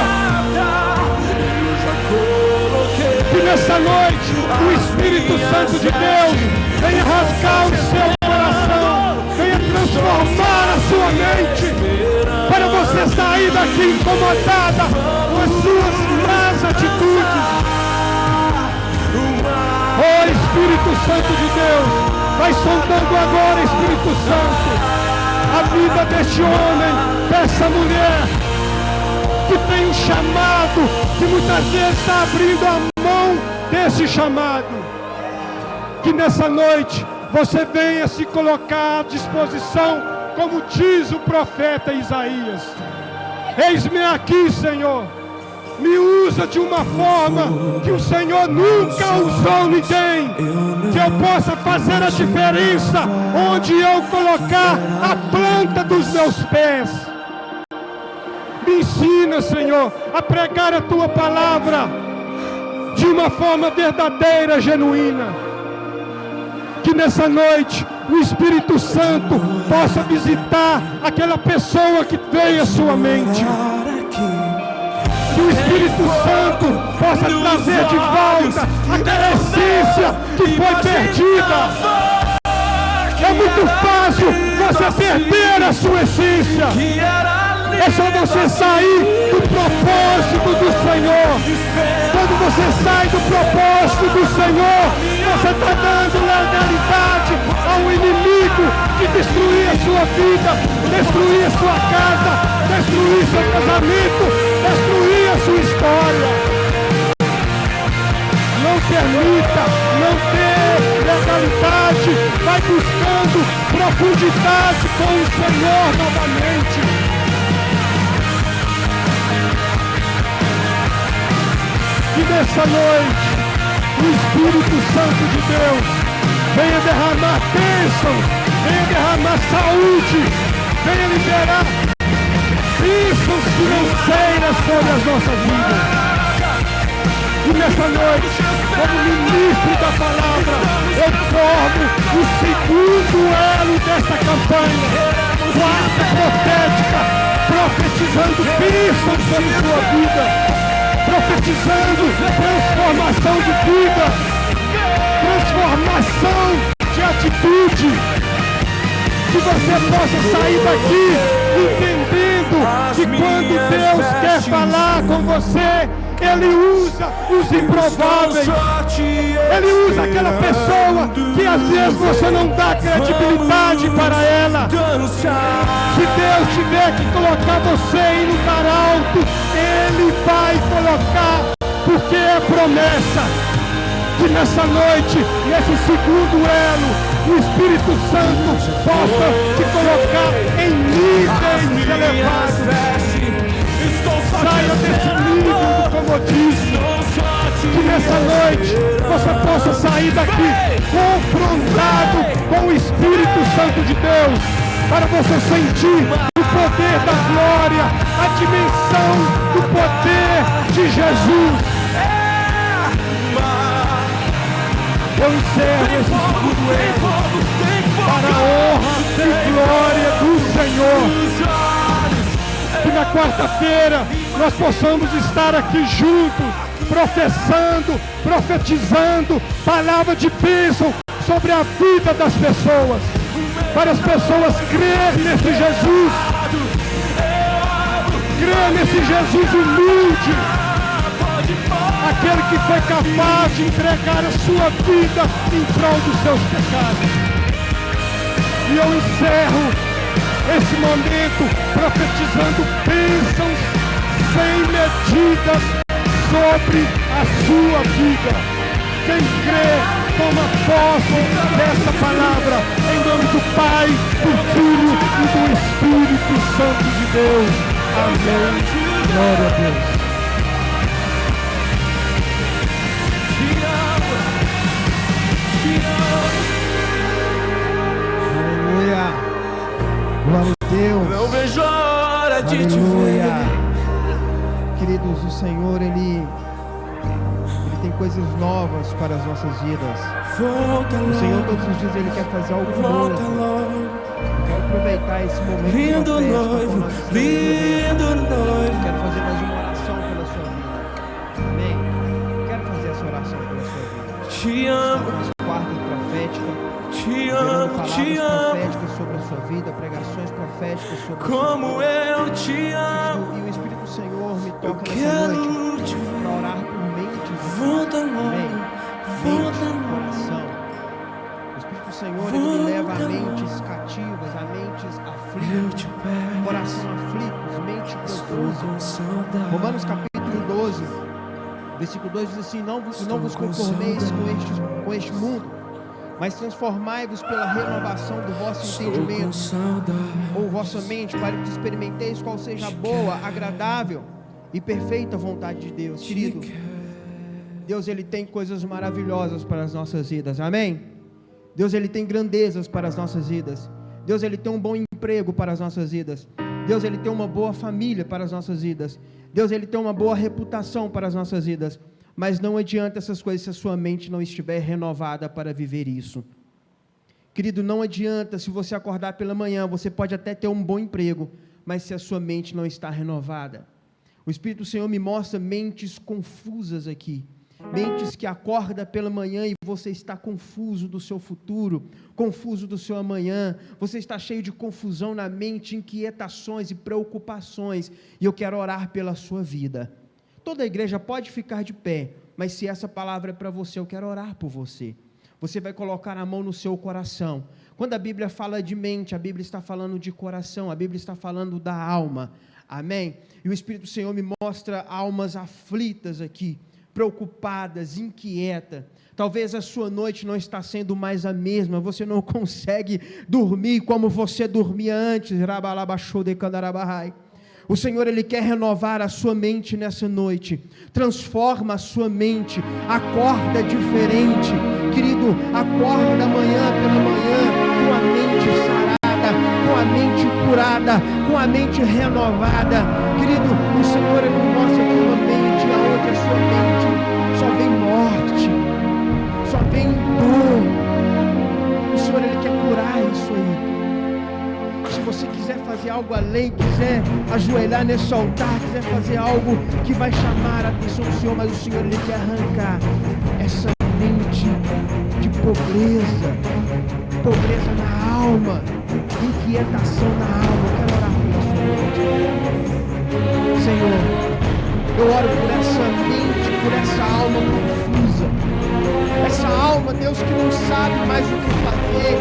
que nessa noite o Espírito Santo de Deus venha rasgar o seu coração, venha transformar a sua mente, para você sair daqui incomodada com as suas más atitudes. Oh Espírito Santo de Deus, vai sondando agora, Espírito Santo, a vida deste homem, dessa mulher, que tem um chamado, que muitas vezes está abrindo a mão desse chamado. Que nessa noite você venha se colocar à disposição, como diz o profeta Isaías. Eis-me aqui, Senhor. Me usa de uma forma que o Senhor nunca usou ninguém, que eu possa fazer a diferença onde eu colocar a planta dos meus pés. Me ensina, Senhor, a pregar a Tua palavra de uma forma verdadeira, genuína. Que nessa noite o Espírito Santo possa visitar aquela pessoa que tem a sua mente. que o Espírito Santo possa trazer de volta aquela essência que foi perdida. É muito fácil você perder a sua essência. É só você sair do propósito do Senhor. Quando você sai do propósito do Senhor, você está dando legalidade ao inimigo de destruir a sua vida, destruir a sua casa, destruir seu casamento, destruir a sua história. Não permita, não dê legalidade, vai buscando profundidade com o Senhor novamente. Que nessa noite o Espírito Santo de Deus venha derramar bênçãos, venha derramar saúde, venha liberar bênçãos financeiras sobre as nossas vidas. E nessa noite, como ministro da palavra, eu formo o segundo elo desta campanha, quarta profética, profetizando bênçãos sobre sua vida, profetizando transformação de vida, transformação de atitude. Que você possa sair daqui entendendo que quando Deus quer falar com você, Ele usa os improváveis. Ele usa aquela pessoa que às vezes você não dá credibilidade para ela. Se Deus tiver que colocar você em lugar alto, Ele vai colocar, porque é promessa. Que nessa noite, nesse segundo elo, o Espírito Santo possa te colocar em níveis elevados. Saia desse nível do comodismo. Que nessa noite você possa sair daqui confrontado com o Espírito Santo de Deus, para você sentir o poder da glória, a dimensão do poder de Jesus. Eu encerro esse segundo elo para a honra e glória do Senhor. Que na quarta-feira nós possamos estar aqui juntos, profetizando palavra de bênção sobre a vida das pessoas, para as pessoas crerem nesse Jesus, crer nesse Jesus humilde, aquele que foi capaz de entregar a sua vida em prol dos seus pecados. E eu encerro esse momento profetizando bênçãos sem medidas sobre a sua vida. Quem crê, toma posse dessa palavra, em nome do Pai, do Filho e do Espírito Santo de Deus. Amém. Glória a Deus. Aleluia. Glória a Deus. Não vejo a hora de te ver. Queridos, o Senhor, Ele tem coisas novas para as nossas vidas. O Senhor todos os dias Ele quer fazer algo novo. Eu quero aproveitar esse momento. Lindo noivo, lindo noivo. Quero fazer mais uma oração pela sua vida. Amém? Quero fazer essa oração pela sua vida. Te amo, Quarta profética. te amo, te amo. Proféticas sobre a sua vida, pregações proféticas sobre a sua Como vida. eu te amo. E o Espírito do Senhor me Eu toca nessa quero noite te para ver. orar por mentes. Volta Amém. logo, Mente, volta logo. coração. O Espírito do Senhor, Ele me leva a mentes cativas, a mentes Eu aflitas, te peço, coração aflitos, mente estou confusa. com saudade. Romanos capítulo 12, versículo 2 diz assim: não vos conformeis com este mundo, mas transformai-vos pela renovação do vosso Estou com entendimento, saudade. ou vossa mente, para que experimenteis qual seja a boa, agradável e perfeita vontade de Deus. Querido, Deus, Ele tem coisas maravilhosas para as nossas vidas, amém? Deus, Ele tem grandezas para as nossas vidas. Deus, Ele tem um bom emprego para as nossas vidas. Deus, Ele tem uma boa família para as nossas vidas. Deus, Ele tem uma boa reputação para as nossas vidas. Mas não adianta essas coisas se a sua mente não estiver renovada para viver isso. Querido, não adianta se você acordar pela manhã, você pode até ter um bom emprego, mas se a sua mente não está renovada. O Espírito do Senhor me mostra mentes confusas aqui. Mentes que acordam pela manhã e você está confuso do seu futuro, confuso do seu amanhã, você está cheio de confusão na mente, inquietações e preocupações, e eu quero orar pela sua vida. Toda a igreja pode ficar de pé, mas se essa palavra é para você, eu quero orar por você. Você vai colocar a mão no seu coração. Quando a Bíblia fala de mente, a Bíblia está falando de coração, a Bíblia está falando da alma, amém? E o Espírito do Senhor me mostra almas aflitas aqui, preocupadas, inquietas. Talvez a sua noite não está sendo mais a mesma, você não consegue dormir como você dormia antes. O Senhor, Ele quer renovar a sua mente nessa noite, transforma a sua mente, acorda diferente, querido, acorda amanhã pela manhã, com a mente sarada, com a mente curada, com a mente renovada, querido, o Senhor, Ele mostra aqui uma mente, aonde a sua mente só vem morte, só vem dor, o Senhor, Ele quer curar isso aí. Se você quiser fazer algo além, quiser ajoelhar nesse altar, quiser fazer algo que vai chamar a atenção do Senhor, mas o Senhor, Ele quer arrancar essa mente de pobreza na alma, inquietação na alma. Eu quero orar por isso. Senhor, eu oro por essa mente, por essa alma confusa, essa alma, Deus, que não sabe mais o que fazer,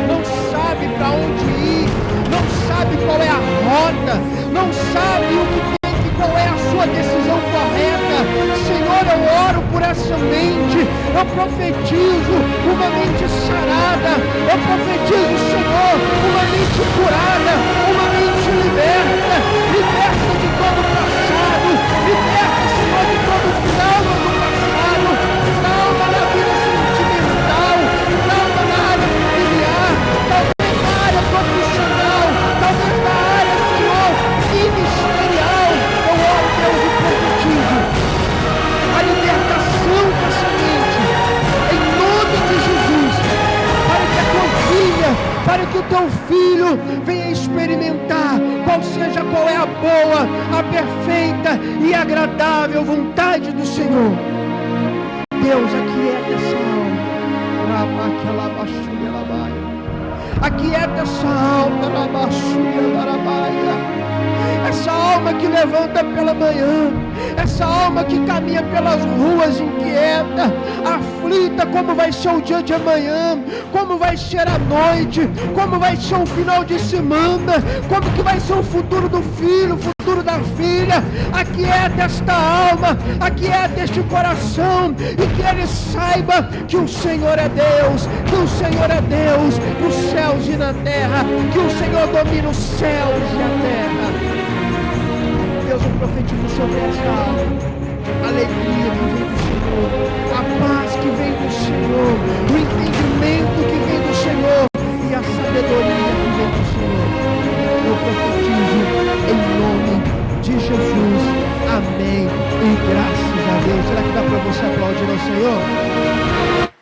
não sabe para onde ir, não sabe qual é a rota, não sabe o que tem que, qual é a sua decisão correta. Senhor, eu oro por essa mente, eu profetizo uma mente sarada, eu profetizo, Senhor, uma mente curada, uma mente liberta, liberta de todo o passado, liberta, Senhor, de todo o trauma do passado, trauma na vida sentimental, trauma na área familiar, talvez na área profissional, talvez na área, Senhor, ministerial. Eu oro, Deus, e profetizo a libertação dessa mente, em nome de Jesus, para que a tua filha, para que o teu filho venha experimentar qual é a boa, a perfeita e agradável vontade do Senhor. Deus, aquieta essa alma, aquieta essa alma, essa alma que levanta pela manhã, essa alma que caminha pelas ruas inquieta, aflita, como vai ser o dia de amanhã, como vai ser a noite, como vai ser o final de semana, como que vai ser o futuro do filho, o futuro da filha. Aquieta esta alma, aquieta este coração, e que ele saiba que o Senhor é Deus, que o Senhor é Deus nos céus e na terra, que o Senhor domina os céus e a terra. Deus, eu profetizo sobre essa alma, a alegria que vem do Senhor, a paz que vem do Senhor, o entendimento que vem do Senhor e a sabedoria que vem do Senhor. Eu profetizo em nome de Jesus. Amém. E graças a Deus. Será que dá para você aplaudir ao Senhor?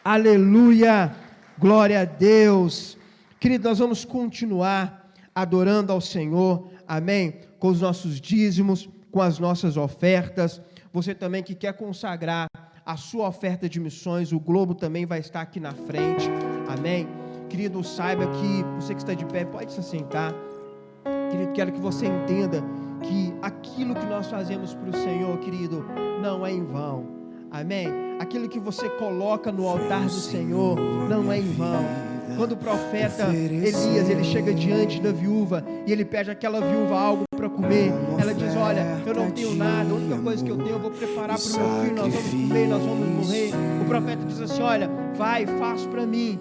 Aleluia. Glória a Deus. Querido, nós vamos continuar adorando ao Senhor. Amém. Com os nossos dízimos, com as nossas ofertas. Você também que quer consagrar a sua oferta de missões, o Globo também vai estar aqui na frente. Amém. Querido, saiba que você que está de pé pode se assentar. Querido, quero que você entenda que aquilo que nós fazemos para o Senhor, querido, não é em vão. Amém. Aquilo que você coloca no altar do Senhor não é em vão. Quando o profeta Elias, ele chega diante da viúva e ele pede àquela viúva algo para comer, ela diz: olha, eu não tenho nada, a única coisa que eu tenho eu vou preparar para o meu filho, nós vamos comer, nós vamos morrer. O profeta diz assim: olha, vai, faz para mim,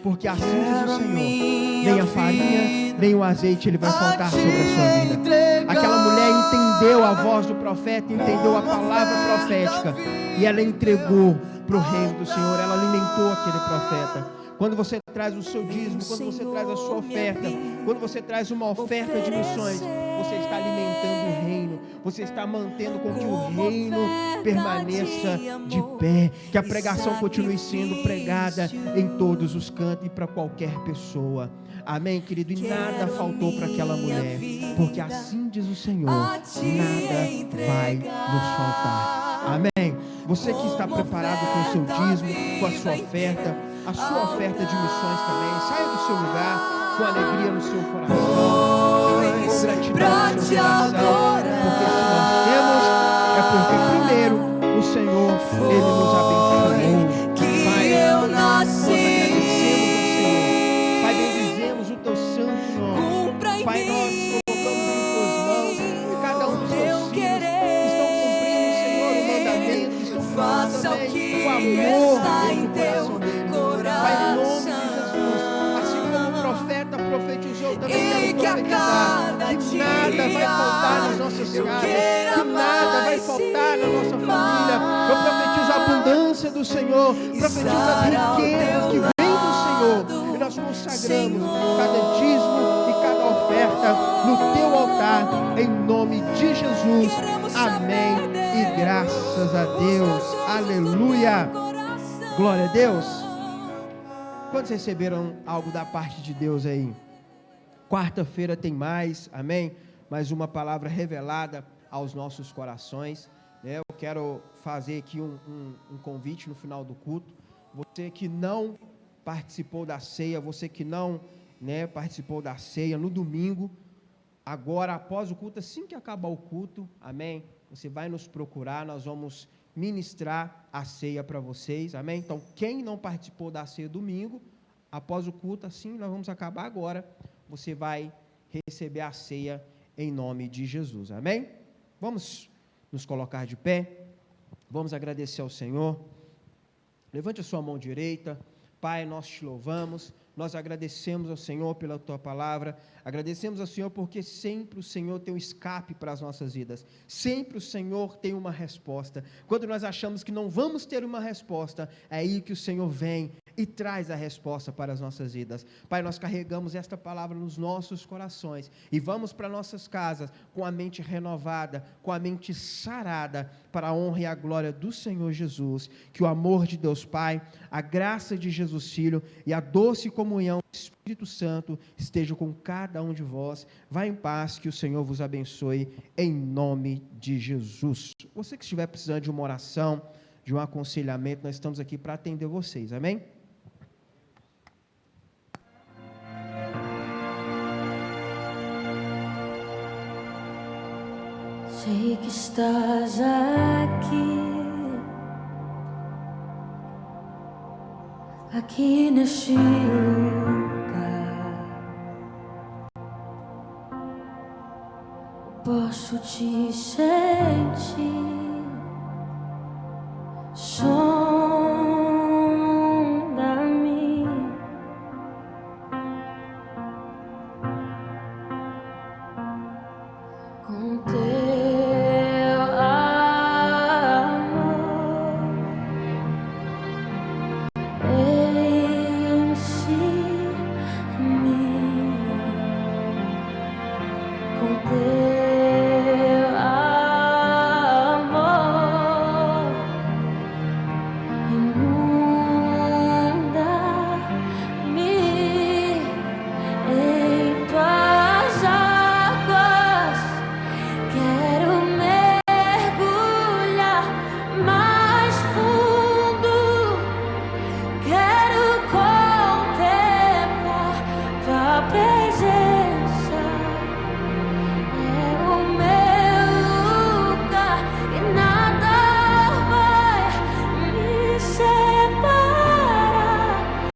porque assim diz o Senhor, nem a farinha, nem o azeite ele vai faltar sobre a sua vida. Aquela mulher entendeu a voz do profeta, entendeu a palavra profética, e ela entregou para o reino do Senhor, ela alimentou aquele profeta. Quando você traz o seu dízimo, quando você traz a sua oferta, quando você traz uma oferta de missões, você está alimentando o reino, você está mantendo com que o reino permaneça de pé, que a pregação continue sendo pregada em todos os cantos e para qualquer pessoa. Amém, querido? E nada faltou para aquela mulher, porque assim diz o Senhor, nada vai nos faltar. Amém? Você que está preparado com o seu dízimo, com a sua oferta de missões também, saia do seu lugar com alegria no seu coração, com gratidão no seu coração, porque se nós temos, é porque primeiro o Senhor, Ele nos abençoou. Pai, nós agradecemos ao Senhor. Pai, bendizemos o teu santo nome. Pai, nós colocamos em tuas mãos e cada um dos teus filhos estão cumprindo, Senhor, o mandamento, estão cumprindo também o amor em teu coração. Pai, em nome de Jesus, assim como o profeta profetizou, também quero profetizar que nada vai faltar nas nossas casas, que nada vai faltar na nossa família. Eu profetizo a abundância do Senhor, profetizo as riquezas que vêm do Senhor, e nós consagramos cada dízimo e cada oferta no teu altar, em nome de Jesus. Amém e graças a Deus. Aleluia. Glória a Deus. Quantos receberam algo da parte de Deus aí? Quarta-feira tem mais, amém? Mais uma palavra revelada aos nossos corações. Eu quero fazer aqui um convite no final do culto. Você que não participou da ceia, você que não participou da ceia no domingo, agora após o culto, assim que acabar o culto, amém? Você vai nos procurar, nós vamos ministrar a ceia para vocês, amém? Então, quem não participou da ceia domingo, após o culto, assim nós vamos acabar agora, você vai receber a ceia em nome de Jesus, amém? Vamos nos colocar de pé, vamos agradecer ao Senhor. Levante a sua mão direita. Pai, nós te louvamos, nós agradecemos ao Senhor pela tua palavra, agradecemos ao Senhor porque sempre o Senhor tem um escape para as nossas vidas, sempre o Senhor tem uma resposta. Quando nós achamos que não vamos ter uma resposta, é aí que o Senhor vem e traz a resposta para as nossas vidas. Pai, nós carregamos esta palavra nos nossos corações e vamos para nossas casas com a mente renovada, com a mente sarada, para a honra e a glória do Senhor Jesus. Que o amor de Deus Pai, a graça de Jesus Filho e a doce comunhão do Espírito Santo estejam com cada um de vós. Vá em paz, que o Senhor vos abençoe em nome de Jesus. Você que estiver precisando de uma oração, de um aconselhamento, nós estamos aqui para atender vocês, amém? Sei que estás aqui neste lugar. Posso te sentir.